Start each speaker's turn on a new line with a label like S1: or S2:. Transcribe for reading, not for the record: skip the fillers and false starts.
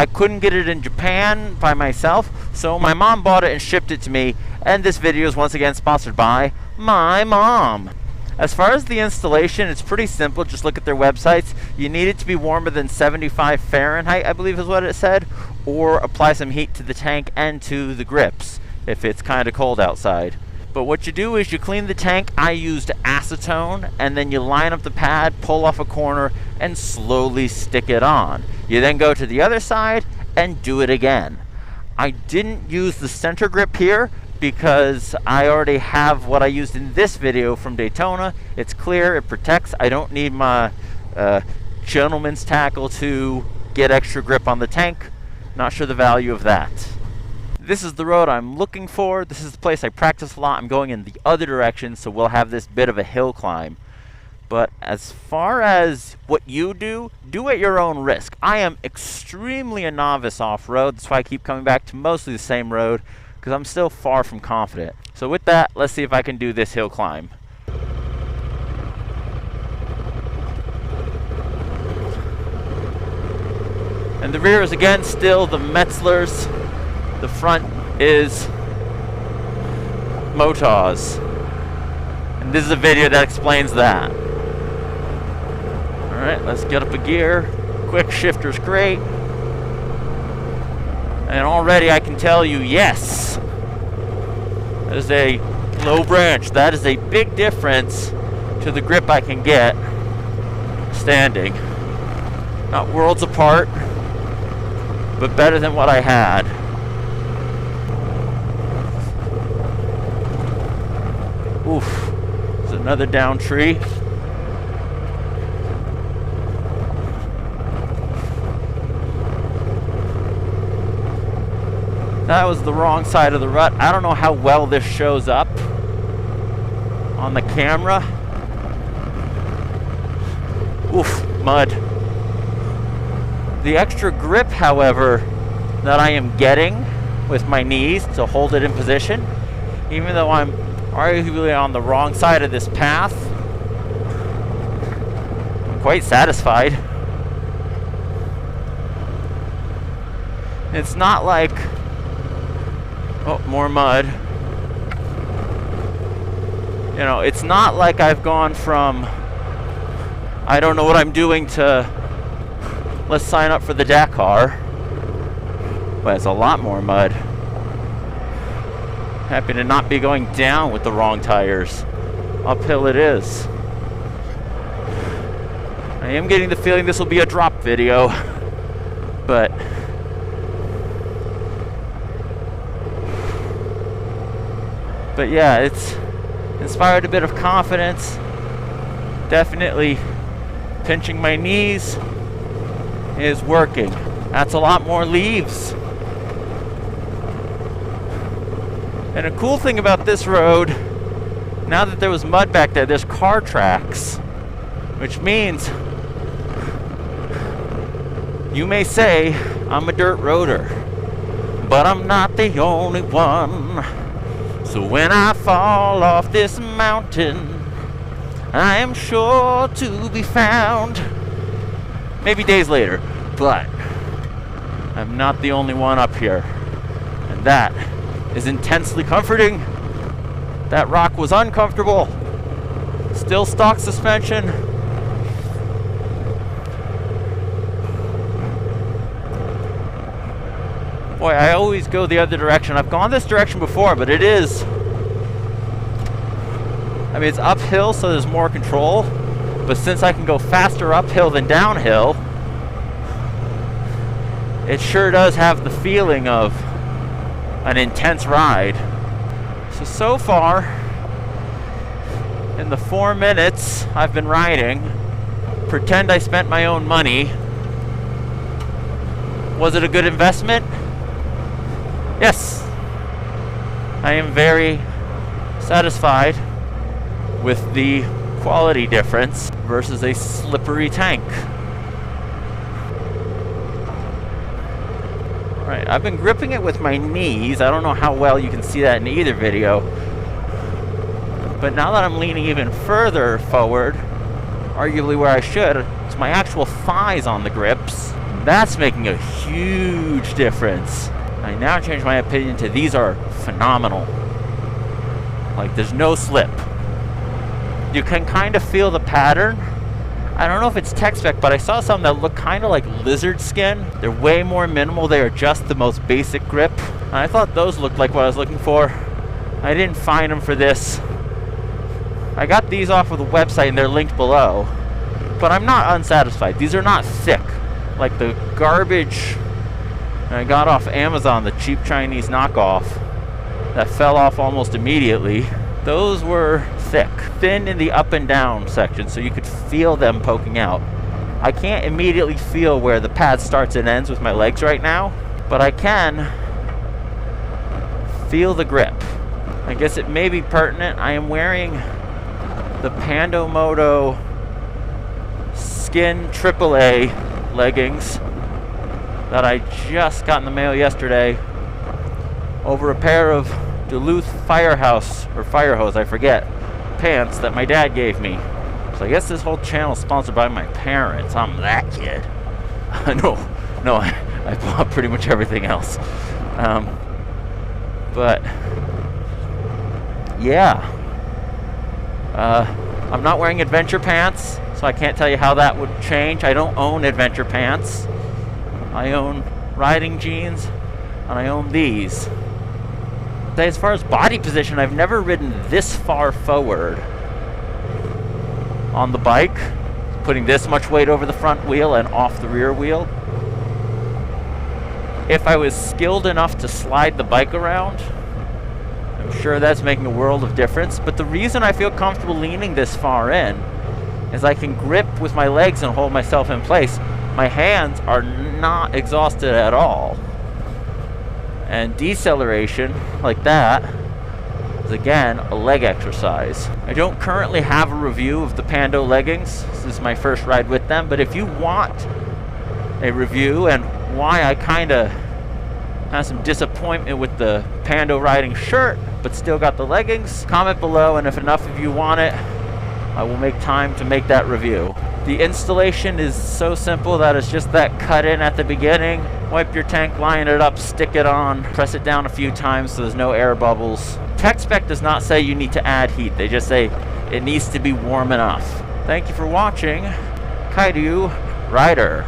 S1: I couldn't get it in Japan by myself, so my mom bought it and shipped it to me, and this video is once again sponsored by my mom. As far as the installation, it's pretty simple. Just look at their websites. You need it to be warmer than 75 Fahrenheit, I believe is what it said, or apply some heat to the tank and to the grips if it's kind of cold outside. But what you do is you clean the tank. I used acetone, and then you line up the pad, pull off a corner, and slowly stick it on. You then go to the other side and do it again. I didn't use the center grip here because I already have what I used in this video from Daytona. It's clear, it protects. I don't need my gentleman's tackle to get extra grip on the tank. Not sure the value of that. This is the road I'm looking for. This is the place I practice a lot. I'm going in the other direction, so we'll have this bit of a hill climb. But as far as what you do at your own risk. I am extremely a novice off-road. That's why I keep coming back to mostly the same road, because I'm still far from confident. So with that, let's see if I can do this hill climb. And the rear is again still the Metzlers. The front is Motors. And this is a video that explains that. Alright, let's get up a gear. Quick shifter's great. And already I can tell you, yes, that is a low branch. That is a big difference to the grip I can get standing. Not worlds apart, but better than what I had. Oof, there's another down tree. That was the wrong side of the rut. I don't know how well this shows up on the camera. Oof, mud. The extra grip, however, that I am getting with my knees to hold it in position, even though I'm arguably on the wrong side of this path, I'm quite satisfied. It's not like, oh, more mud. You know, it's not like I've gone from I don't know what I'm doing to let's sign up for the Dakar, but it's a lot more mud. Happy to not be going down with the wrong tires. Uphill it is. I am getting the feeling this will be a drop video, but yeah, it's inspired a bit of confidence. Definitely pinching my knees is working. That's a lot more leaves. And a cool thing about this road, now that there was mud back there, there's car tracks, which means you may say I'm a dirt roader, but I'm not the only one. So when I fall off this mountain, I am sure to be found. Maybe days later, but I'm not the only one up here. And that is intensely comforting. That rock was uncomfortable. Still stock suspension. Boy, I always go the other direction. I've gone this direction before, but it is, I mean, it's uphill, so there's more control. But since I can go faster uphill than downhill, it sure does have the feeling of an intense ride. So far, in the 4 minutes I've been riding, pretend I spent my own money. Was it a good investment? Yes. I am very satisfied with the quality difference versus a slippery tank. Right, I've been gripping it with my knees. I don't know how well you can see that in either video. But now that I'm leaning even further forward, arguably where I should, it's my actual thighs on the grips. That's making a huge difference. I now change my opinion to these are phenomenal. Like, there's no slip. You can kind of feel the pattern. I don't know if it's TechSpec, but I saw some that look kind of like lizard skin. They're way more minimal. They are just the most basic grip. And I thought those looked like what I was looking for. I didn't find them for this. I got these off of the website and they're linked below. But I'm not unsatisfied. These are not thick. Like the garbage I got off Amazon, the cheap Chinese knockoff that fell off almost immediately. Those were thick, thin in the up and down section, so you could feel them poking out. I can't immediately feel where the pad starts and ends with my legs right now, but I can feel the grip. I guess it may be pertinent. I am wearing the Pandomoto Skin AAA leggings that I just got in the mail yesterday over a pair of Duluth fire hose, I forget, pants that my dad gave me. So I guess this whole channel is sponsored by my parents. I'm that kid. No, I bought pretty much everything else. But yeah, I'm not wearing adventure pants, so I can't tell you how that would change. I don't own adventure pants. I own riding jeans, and I own these. As far as body position, I've never ridden this far forward on the bike, putting this much weight over the front wheel and off the rear wheel. If I was skilled enough to slide the bike around, I'm sure that's making a world of difference. But the reason I feel comfortable leaning this far in is I can grip with my legs and hold myself in place. My hands are not exhausted at all. And deceleration, like that, is again a leg exercise. I don't currently have a review of the Pando leggings. This is my first ride with them, but if you want a review and why I kind of had some disappointment with the Pando riding shirt, but still got the leggings, comment below, and if enough of you want it, I will make time to make that review. The installation is so simple that it's just that cut in at the beginning. Wipe your tank, line it up, stick it on, press it down a few times so there's no air bubbles. TechSpec does not say you need to add heat. They just say it needs to be warm enough. Thank you for watching. Kaidu Rider.